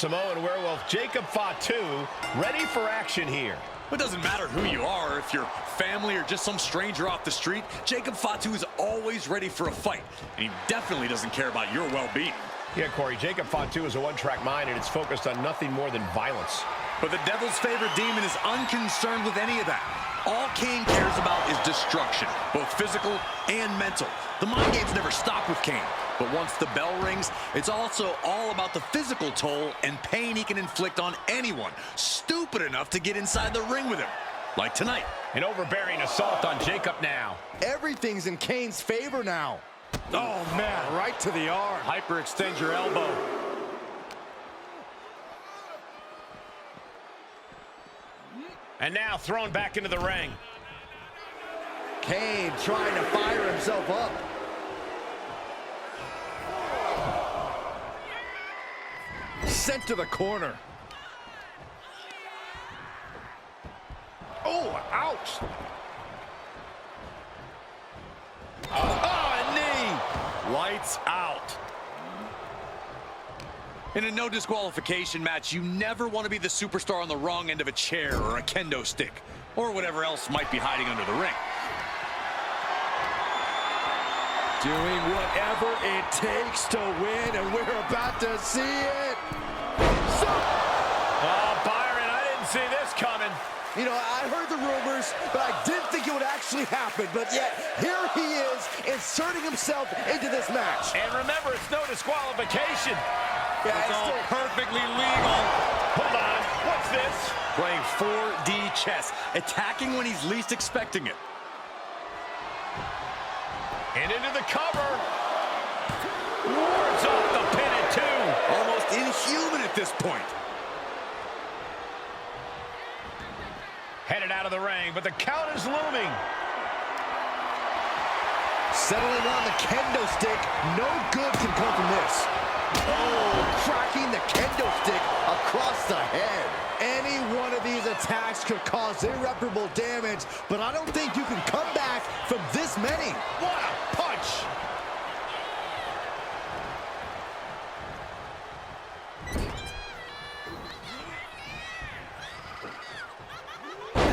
Samoan werewolf Jacob Fatu ready for action here. It doesn't matter who you are, if you're family or just some stranger off the street, Jacob Fatu is always ready for a fight. And he definitely doesn't care about your well-being. Yeah, Corey, Jacob Fatu is a one-track mind, and it's focused on nothing more than violence. But the Devil's favorite demon is unconcerned with any of that. All Kane cares about is destruction, both physical and mental. The mind games never stop with Kane. But once the bell rings, it's also all about the physical toll and pain he can inflict on anyone stupid enough to get inside the ring with him. Like tonight. An overbearing assault on Jacob now. Everything's in Kane's favor now. Oh, man, right to the arm. Hyperextend your elbow. And now thrown back into the ring. Kane trying to fire himself up. Sent to the corner. Oh, ouch. Oh, a knee. Lights out. In a no disqualification match, you never want to be the superstar on the wrong end of a chair or a kendo stick, or whatever else might be hiding under the ring. Doing whatever it takes to win, and we're about to see it. Oh, Byron, I didn't see this coming. You know, I heard the rumors, but I didn't think it would actually happen. But yet, here he is, inserting himself into this match. And remember, it's no disqualification. Yeah, It's all perfectly legal. Hold on, what's this? Playing 4D chess, attacking when he's least expecting it. And into the cover. Wards off the pin at 2. Almost inhuman at this point. Headed out of the ring, but the count is looming. Settling on the kendo stick. No good can come from this. Oh, cracking the kendo stick across the head. Any one of these attacks could cause irreparable damage, but I don't think you can come back from this many. What a punch!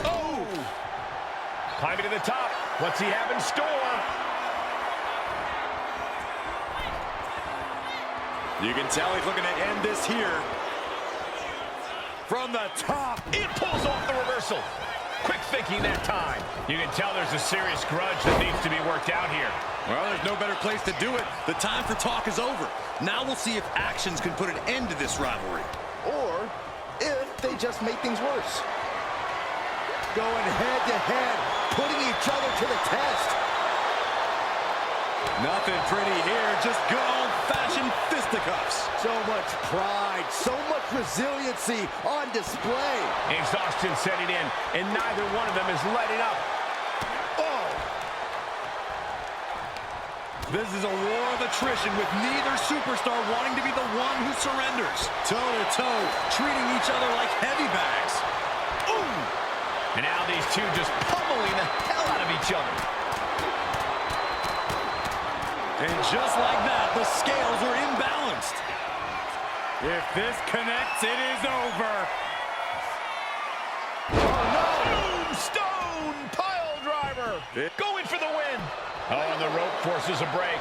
Oh! Climbing to the top. What's he have in store? You can tell he's looking to end this here. From the top, it pulls off the reversal. Quick thinking that time. You can tell there's a serious grudge that needs to be worked out here. Well, there's no better place to do it. The time for talk is over. Now we'll see if actions can put an end to this rivalry. Or if they just make things worse. Going head to head, putting each other to the test. Nothing pretty here, just good old-fashioned fisticuffs. So much pride, so much resiliency on display. Exhaustion setting in, and neither one of them is letting up. Oh! This is a war of attrition with neither superstar wanting to be the one who surrenders. Toe-to-toe, treating each other like heavy bags. Ooh! And now these two just pummeling the hell out of each other. And just like that, the scales are imbalanced. If this connects, it is over. Oh, no! Tombstone pile driver. Going for the win. Oh, and the rope forces a break.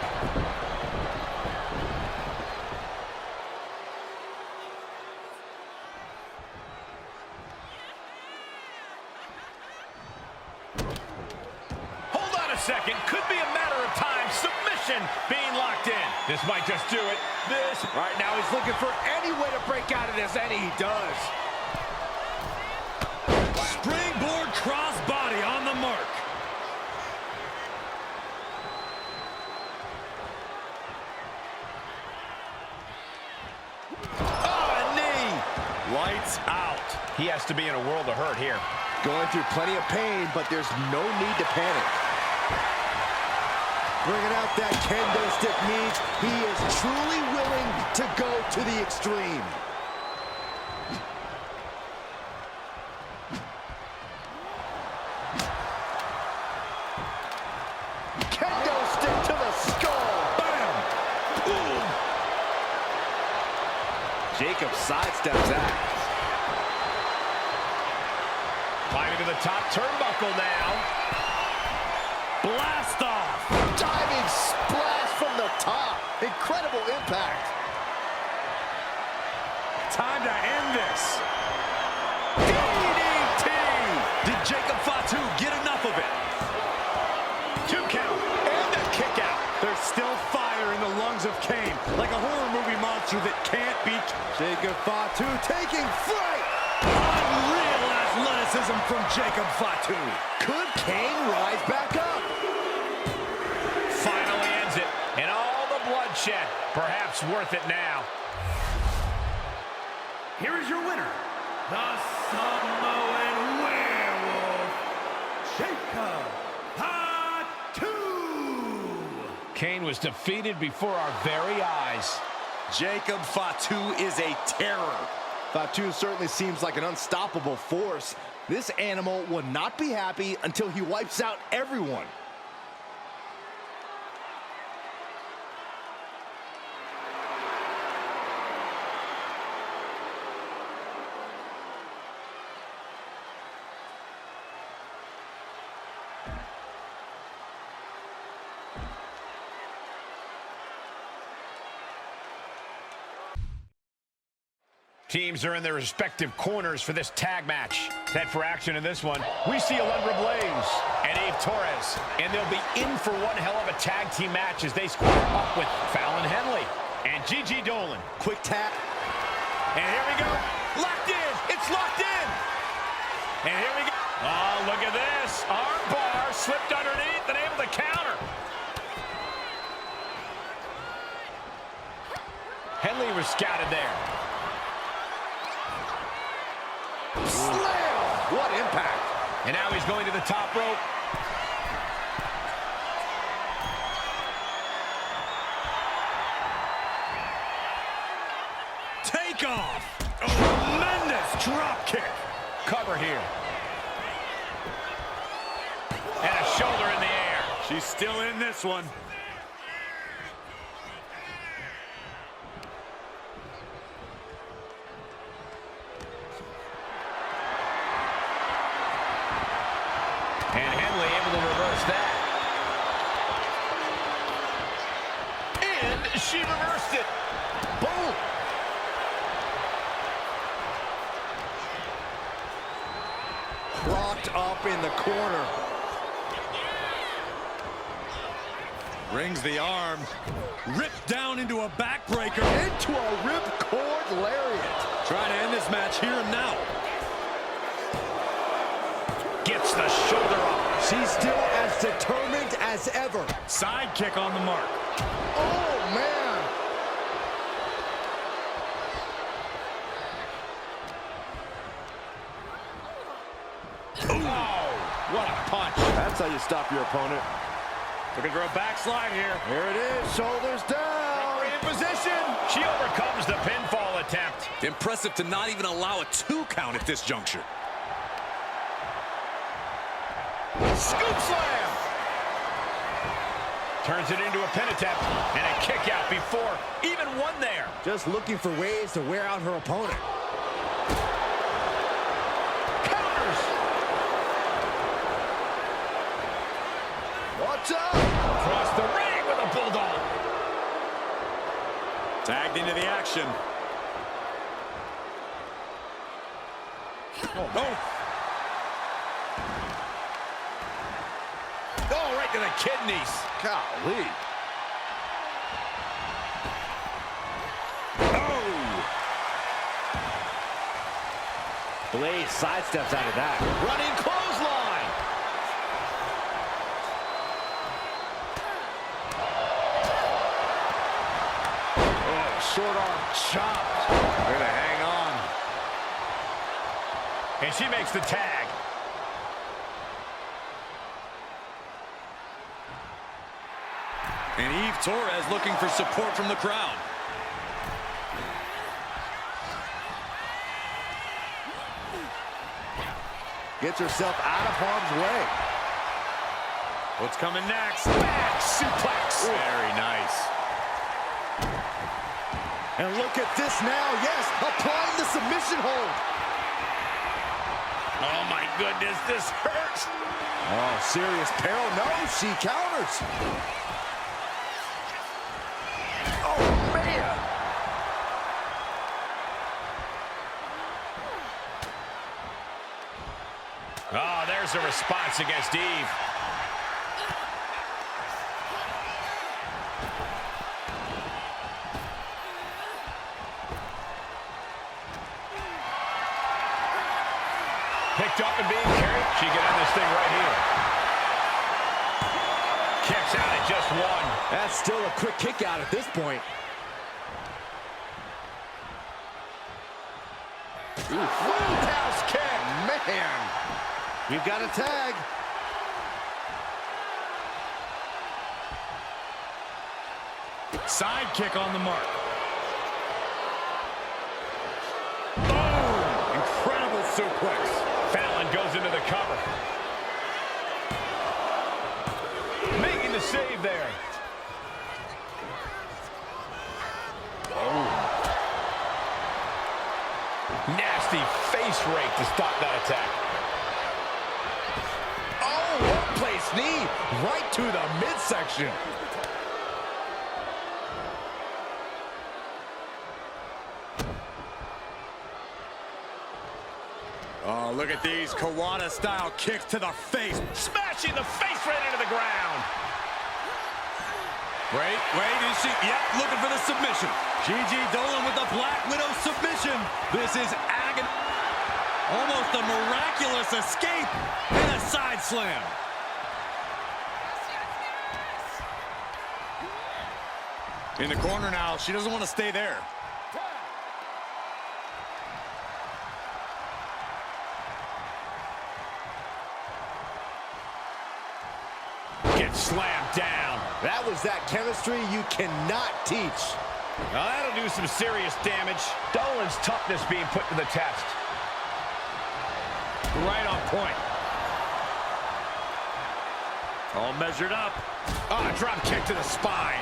Hold on a second. Could be a matter of time. Submission being locked in. This might just do it. This. Right now he's looking for any way to break out of this, and he does. Springboard crossbody on the mark. Oh, a knee. Lights out. He has to be in a world of hurt here. Going through plenty of pain, but there's no need to panic. Bringing out that kendo stick means he is truly willing to go to the extreme. Kendo stick to the skull. Bam! Boom! Jacob sidesteps that. Climbing to the top turnbuckle now. Blast off. Diving splash from the top. Incredible impact. Time to end this. DDT! Did Jacob Fatu get enough of it? 2 count and a kick out. There's still fire in the lungs of Kane, like a horror movie monster that can't be... Jacob Fatu taking flight. Unreal athleticism from Jacob Fatu. Could Kane rise back up? Finally ends it. And all the bloodshed. Perhaps worth it now. Here is your winner, the Samoan Werewolf, Jacob Fatu. Kane was defeated before our very eyes. Jacob Fatu is a terror. Fatu certainly seems like an unstoppable force. This animal will not be happy until he wipes out everyone. Teams are in their respective corners for this tag match. Set for action in this one, we see Alundra Blaze and Eve Torres. And they'll be in for one hell of a tag team match as they square up with Fallon Henley and Gigi Dolan. Quick tap. And here we go. Locked in. It's locked in. And here we go. Oh, look at this. Arm bar slipped underneath and able to counter. Henley was scouted there. Slam! What impact! And now he's going to the top rope. Take off! A tremendous drop kick. Cover here. And a shoulder in the air. She's still in this one. And Henley able to reverse that. And she reversed it. Boom! Propped up in the corner. Rings the arm. Ripped down into a backbreaker. Into a ripcord lariat. Trying to end this match here and now. Gets the shoulder up. She's still as determined as ever. Side kick on the mark. Oh, man. Oh, what a punch. That's how you stop your opponent. Looking for a backslide here. Here it is, shoulders down. In position. She overcomes the pinfall attempt. Impressive to not even allow a 2 count at this juncture. Scoop slam. Turns it into a pin attempt and a kick out before even one there. Just looking for ways to wear out her opponent. Counters. Watch out. Across the ring with a bulldog. Tagged into the action. Oh, no. Oh, right to the kidneys. Golly. Oh! Blaze sidesteps out of that. Running clothesline. Oh, short arm chopped. Way to hang on. And she makes the tag. And Eve Torres looking for support from the crowd. Gets herself out of harm's way. What's coming next? Back suplex. Very nice. And look at this now. Yes, applying the submission hold. Oh, my goodness, this hurts. Oh, serious peril. No, she counters. Oh, man. Oh, there's a response against Eve. Picked up and being carried. She can end this thing right here. Kicks out at just one. That's still a quick kick out at this point. Roundhouse kick, man. We've got a tag. Side kick on the mark. Boom! Incredible suplex. Fallon goes into the cover. Making the save there. Oh. Nasty face rake to stop that attack. Oh, well-placed knee right to the midsection. Oh, look at these Kawada-style kicks to the face. Smashing the face right into the ground. Wait, is she? Yep, looking for the submission. Gigi Dolan with the Black Widow submission. This is agony. Almost a miraculous escape and a side slam. In the corner now, she doesn't want to stay there. Gets slammed down. That was that chemistry you cannot teach. Now that'll do some serious damage. Dolan's toughness being put to the test. Right on point. All measured up. Oh, a drop kick to the spine.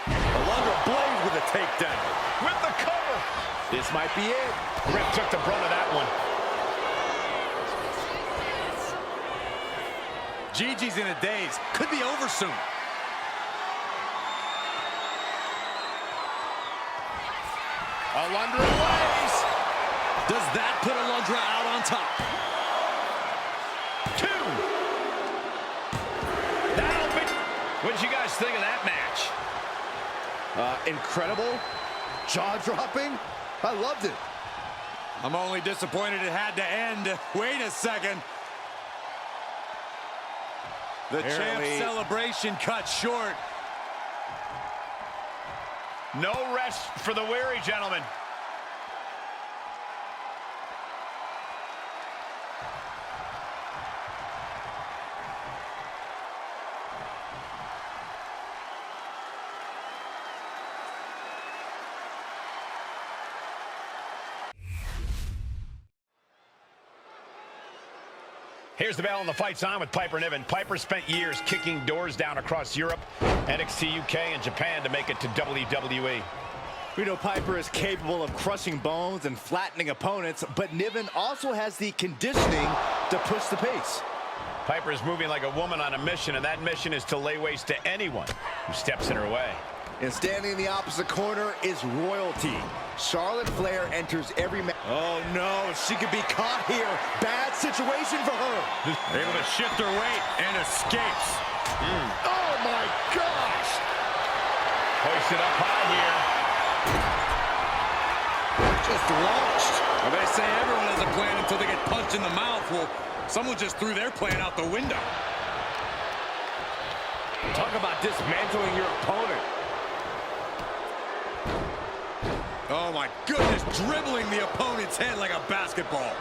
Alundra Blaze with a takedown. With the cover. This might be it. Rip took the brunt of that one. Gigi's in a daze. Could be over soon. Alundra Blaze. Does that put Alundra out on top? 2. That'll be... What did you guys think of that match? Incredible. Jaw-dropping. I loved it. I'm only disappointed it had to end. Wait a second. The champ celebration cut short. No rest for the weary, gentlemen. Here's the bell and the fight's on with Piper Niven. Piper spent years kicking doors down across Europe, NXT UK, and Japan to make it to WWE. We know Piper is capable of crushing bones and flattening opponents, but Niven also has the conditioning to push the pace. Piper is moving like a woman on a mission, and that mission is to lay waste to anyone who steps in her way. And standing in the opposite corner is royalty. Charlotte Flair enters every match. Oh no, she could be caught here. Bad situation for her. Able to shift her weight and escapes. Oh my gosh! Hoisted up high here. Just launched. Well, they say everyone has a plan until they get punched in the mouth. Well, someone just threw their plan out the window. Talk about dismantling your opponent. Oh my goodness, dribbling the opponent's head like a basketball.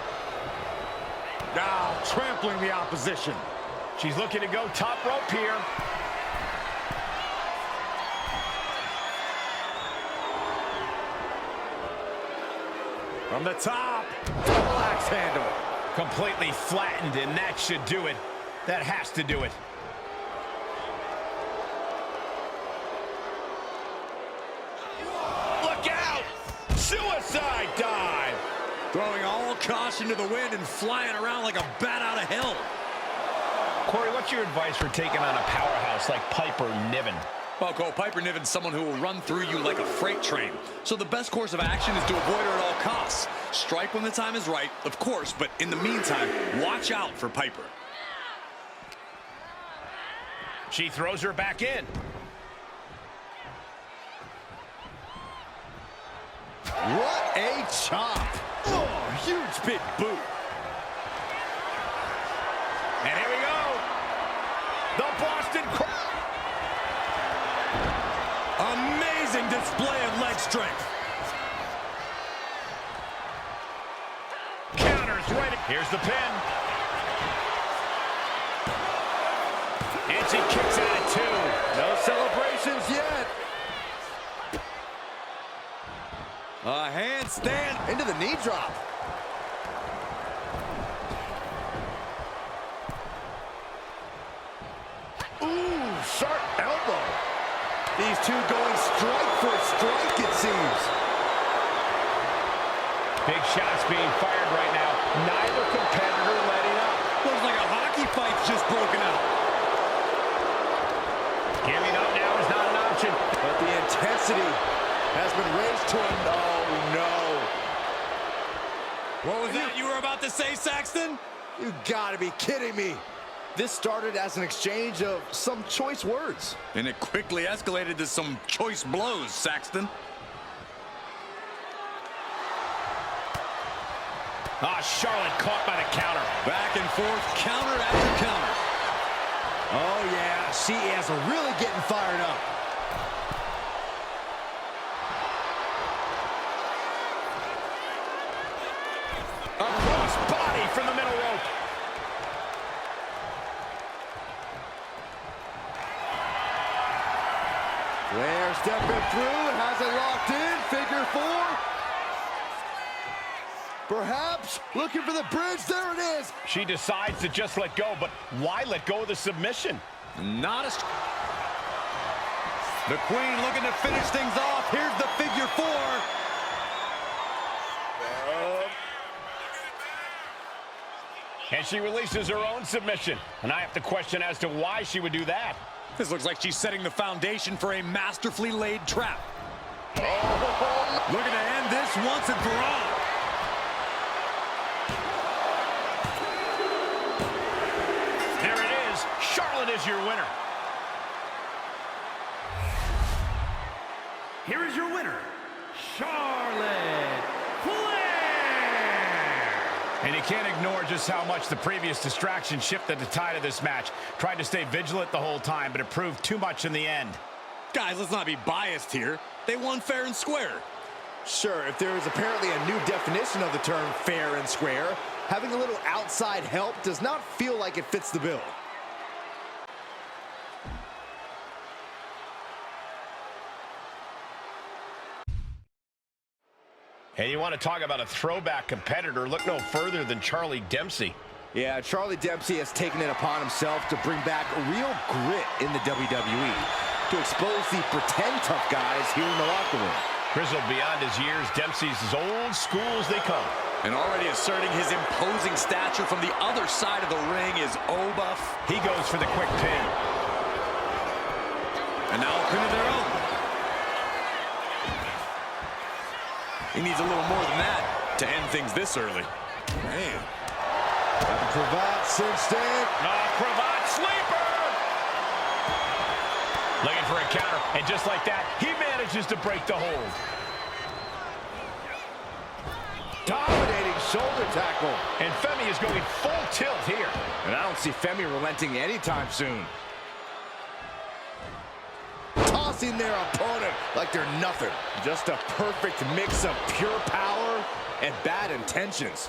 Now trampling the opposition. She's looking to go top rope here. From the top. Double axe handle. Completely flattened, and that should do it. That has to do it. suicide dive. Throwing all caution to the wind and flying around like a bat out of hell. Corey, what's your advice for taking on a powerhouse like Piper Niven? Well, Cole, Piper Niven's someone who will run through you like a freight train. So the best course of action is to avoid her at all costs. Strike when the time is right, of course, but in the meantime, watch out for Piper. She throws her back in. What a chop. Oh, huge big boot. And here we go. The Boston Crab. Amazing display of leg strength. Counters right. Here's the pin. And she kicks out at 2. No celebrations yet. A handstand. Into the knee drop. Ooh, sharp elbow. These two going strike for strike, it seems. Big shots being fired right now. Neither competitor letting up. Looks like a hockey fight's just broken out. Giving up now is not an option. But the intensity has been raised to an oh no. What was that you were about to say, Saxton? You gotta be kidding me. This started as an exchange of some choice words. And it quickly escalated to some choice blows, Saxton. Charlotte caught by the counter. Back and forth, counter after counter. Oh yeah, she is really getting fired up. A cross body from the middle rope. Flair stepping through, has it locked in, figure 4. Perhaps looking for the bridge, there it is. She decides to just let go, but why let go of the submission? Not a... The Queen looking to finish things off. Here's the figure 4. And she releases her own submission. And I have to question as to why she would do that. This looks like she's setting the foundation for a masterfully laid trap. Looking to end this once and for all. There it is. Charlotte is your winner. Here is your winner, Charlotte Flair. And you can't ignore just how much the previous distraction shifted the tide of this match. Tried to stay vigilant the whole time, but it proved too much in the end. Guys, let's not be biased here. They won fair and square. Sure, if there is apparently a new definition of the term fair and square, having a little outside help does not feel like it fits the bill. And you want to talk about a throwback competitor, look no further than Charlie Dempsey. Yeah, Charlie Dempsey has taken it upon himself to bring back real grit in the WWE, to expose the pretend tough guys here in the locker room. Grizzled beyond his years, Dempsey's as old school as they come. And already asserting his imposing stature from the other side of the ring is Obuff. He goes for the quick pin. And now a pin of their own. He needs a little more than that to end things this early. Man. Got the cravat cinched in. Cravat sleeper! Looking for a counter, and just like that, he manages to break the hold. Dominating shoulder tackle. And Femi is going full tilt here. And I don't see Femi relenting anytime soon. Tossing their opponent like they're nothing. Just a perfect mix of pure power and bad intentions.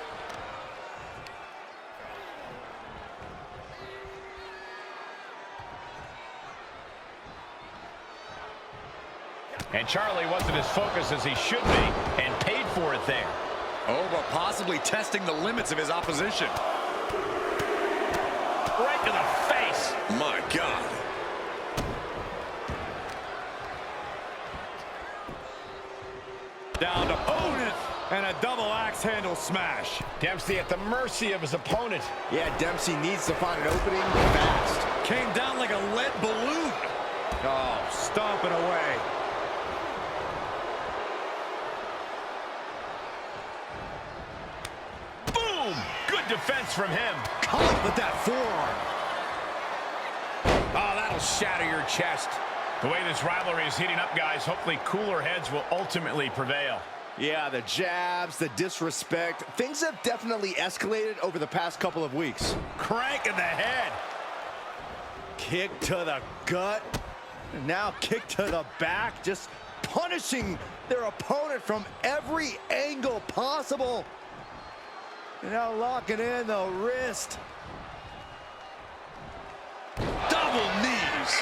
And Charlie wasn't as focused as he should be, and paid for it there. Oba possibly testing the limits of his opposition. Right to the face. My God. Down to opponent. And a double axe handle smash. Dempsey at the mercy of his opponent. Yeah, Dempsey needs to find an opening fast. Came down like a lead balloon. Oh, stomping away. Boom! Good defense from him. Caught with that forearm. Oh, that'll shatter your chest. The way this rivalry is heating up, guys, hopefully cooler heads will ultimately prevail. Yeah, the jabs, the disrespect. Things have definitely escalated over the past couple of weeks. Crank in the head. Kick to the gut. Now kick to the back. Just punishing their opponent from every angle possible. Now locking in the wrist. Double knees.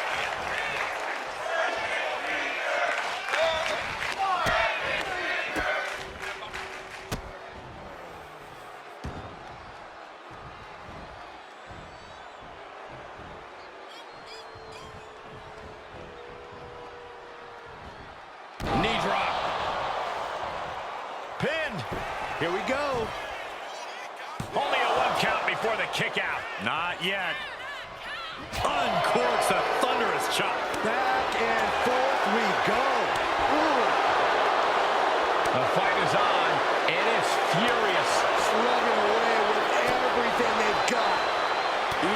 Knee drop. Pinned. Here we go. Only a 1 count before the kick out. Not yet. Uncorks a thunderous chop. Back and forth we go. Ooh. The fight is on, and it's furious. Slugging away with everything they've got.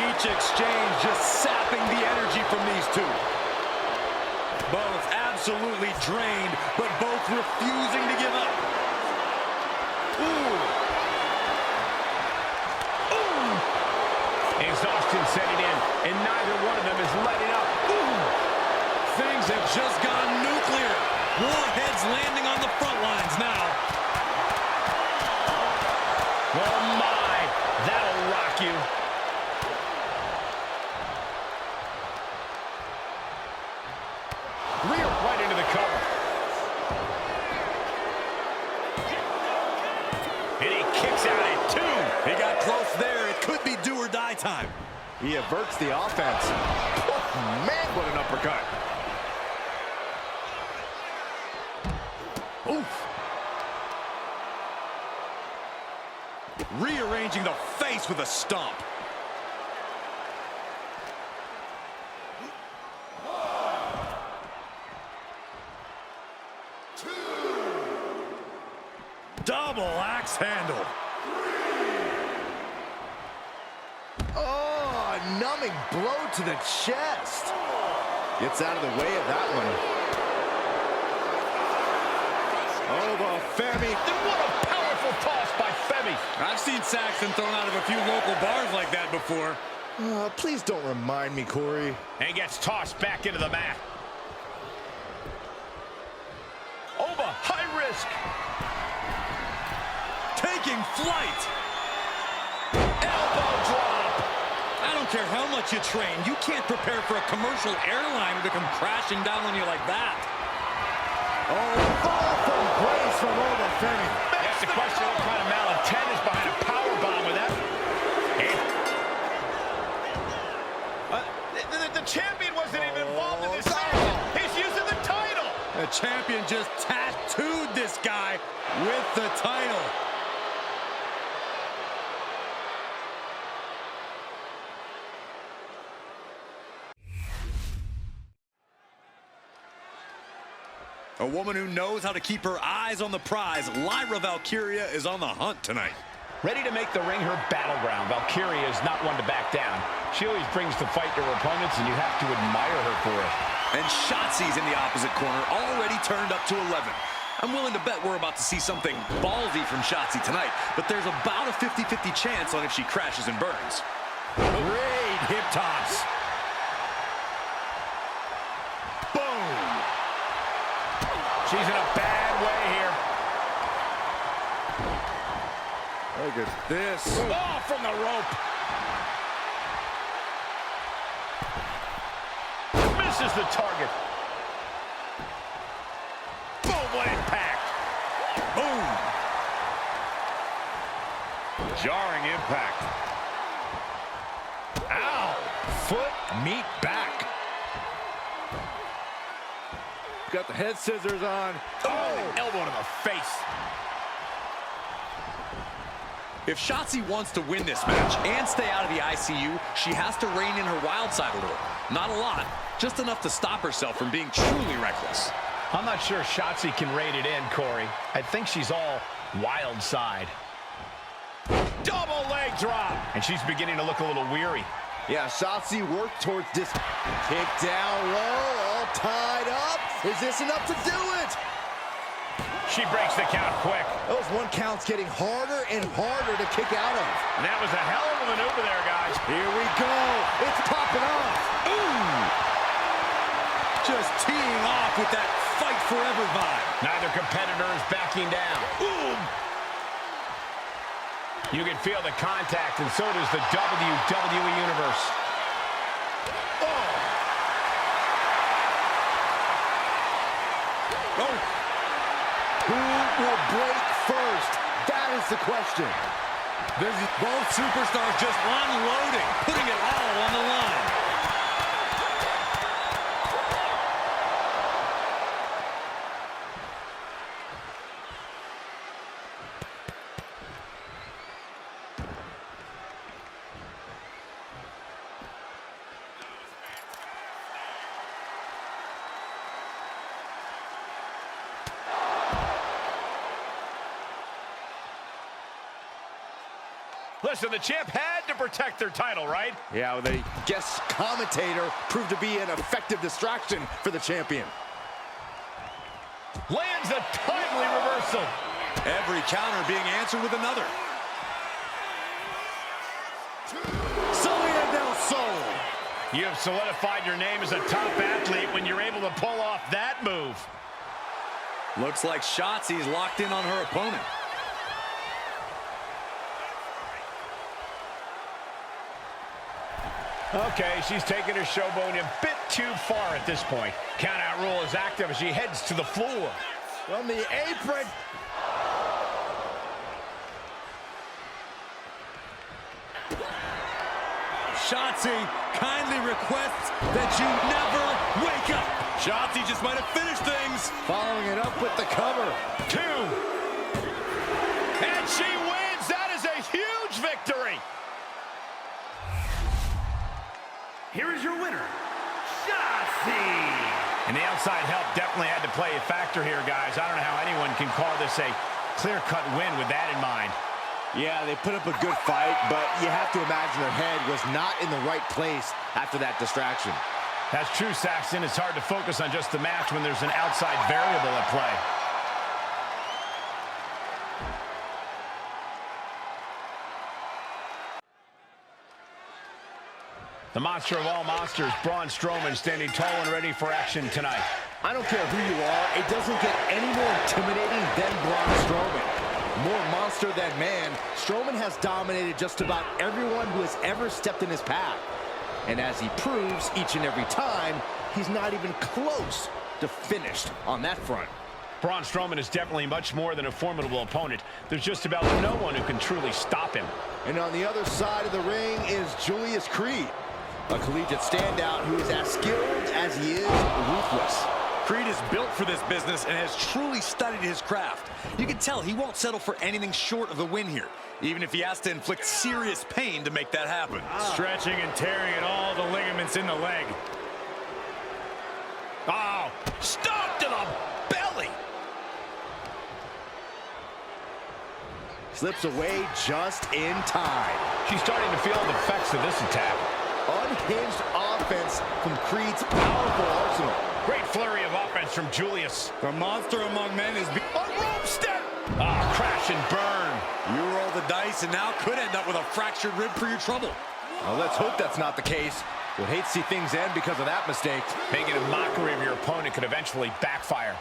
Each exchange just sapping the energy from these two. Both absolutely drained, but both refusing to give up. Ooh. Exhaustion setting in, and neither one of them is letting up. Ooh. Things have just gone nuclear. Warheads landing on the front lines now. Oh my, that'll rock you. Rear right into the cover. And he kicks out at 2. He got close there. It could be do or die time. He averts the offense. Oh, man, what an uppercut. Oof. Rearranging the face with a stomp. Double axe handle. Oh, a numbing blow to the chest. Gets out of the way of that one. Oh, Femi. And what a powerful toss by Femi. I've seen Saxton thrown out of a few local bars like that before. Please don't remind me, Corey. And he gets tossed back into the mat. Oba, high risk. Taking flight. Elbow drop. I don't care how much you train. You can't prepare for a commercial airliner to come crashing down on you like that. Oh, fall from grace from Oba Femi. That's the question, what kind of malintent is behind a power bomb with that? The champion wasn't even involved in this match. He's using the title. The champion just tattooed this guy with the title. A woman who knows how to keep her eyes on the prize, Lyra Valkyria, is on the hunt tonight. Ready to make the ring her battleground, Valkyria is not one to back down. She always brings the fight to her opponents, and you have to admire her for it. And Shotzi's in the opposite corner, already turned up to 11. I'm willing to bet we're about to see something ballsy from Shotzi tonight, but there's about a 50-50 chance on if she crashes and burns. Great hip toss. Boom. She's in a bad way here. Look at this. Oh, from the rope. Misses the target. Boom, what impact. Boom. Jarring impact. Ow. Foot, meet back. Got the head scissors on. Oh, elbow to the face. If Shotzi wants to win this match and stay out of the ICU, she has to rein in her wild side a little. Not a lot, just enough to stop herself from being truly reckless. I'm not sure Shotzi can rein it in, Corey. I think she's all wild side. Double leg drop. And she's beginning to look a little weary. Yeah, Shotzi worked towards this. Kick down low, all tied up. Is this enough to do it? She breaks the count quick. Those 1 counts getting harder and harder to kick out of. And that was a hell of a maneuver there, guys. Here we go. It's popping off. Ooh! Just teeing off with that fight forever vibe. Neither competitor is backing down. Ooh! You can feel the contact, and so does the WWE Universe. Oh! Who will break first? That is the question. Both superstars just unloading, putting it all on the line. Listen, the champ had to protect their title, right? Yeah, the guest commentator proved to be an effective distraction for the champion. Lands a timely reversal. Every counter being answered with another. Sonya Del Sol. You have solidified your name as a top athlete when you're able to pull off that move. Looks like Shotzi's locked in on her opponent. Okay, she's taking her showboat a bit too far at this point. Countout rule is active as she heads to the floor. From the apron. Shotzi kindly requests that you never wake up. Shotzi just might have finished things. Following it up with the cover. 2. And she wins. That is a huge victory. Here is your winner, Shotzi. And the outside help definitely had to play a factor here, guys. I don't know how anyone can call this a clear-cut win with that in mind. Yeah, they put up a good fight, but you have to imagine their head was not in the right place after that distraction. That's true, Saxton. It's hard to focus on just the match when there's an outside variable at play. The monster of all monsters, Braun Strowman, standing tall and ready for action tonight. I don't care who you are, it doesn't get any more intimidating than Braun Strowman. More monster than man, Strowman has dominated just about everyone who has ever stepped in his path. And as he proves each and every time, he's not even close to finished on that front. Braun Strowman is definitely much more than a formidable opponent. There's just about no one who can truly stop him. And on the other side of the ring is Julius Creed, a collegiate standout who is as skilled as he is ruthless. Creed is built for this business and has truly studied his craft. You can tell he won't settle for anything short of the win here, even if he has to inflict serious pain to make that happen. Stretching and tearing at all the ligaments in the leg. Oh, stomped to the belly. Slips away just in time. She's starting to feel the effects of this attack. Unhinged offense from Creed's powerful arsenal. Great flurry of offense from Julius. The monster among men is... A rope step! Ah, crash and burn. You roll the dice and now could end up with a fractured rib for your trouble. Well, let's hope that's not the case. We'll hate to see things end because of that mistake. Making a mockery of your opponent could eventually backfire.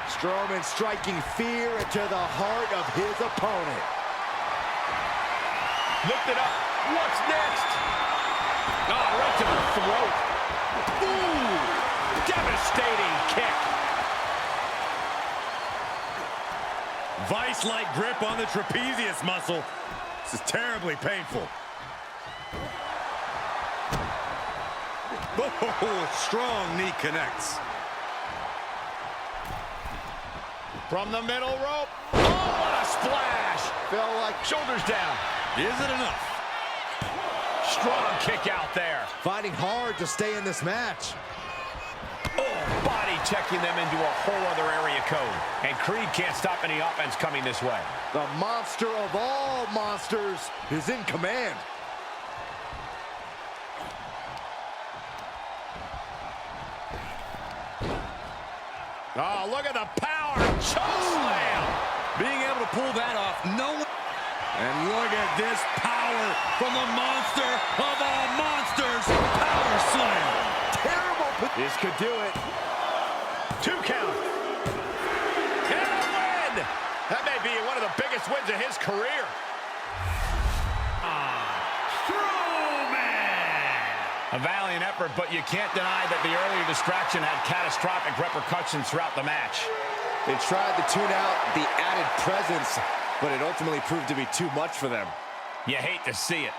Strowman striking fear into the heart of his opponent. Lift it up. What's next? Oh, right to the throat. Ooh, devastating kick. Vice-like grip on the trapezius muscle. This is terribly painful. Oh, strong knee connects. From the middle rope. Oh, what a splash. Feel like Shoulders down. Is it enough? Strong kick out there. fighting hard to stay in this match. Oh, body checking them into a whole other area code. And Creed can't stop any offense coming this way. The monster of all monsters is in command. Oh, look at the power. Choke slam. Being able to pull that off, no one... And look at this power from the monster of all monsters. Power slam. Terrible. This could do it. 2 count. And a win. That may be one of the biggest wins of his career. A valiant effort, but you can't deny that the earlier distraction had catastrophic repercussions throughout the match. They tried to tune out the added presence, but it ultimately proved to be too much for them. You hate to see it.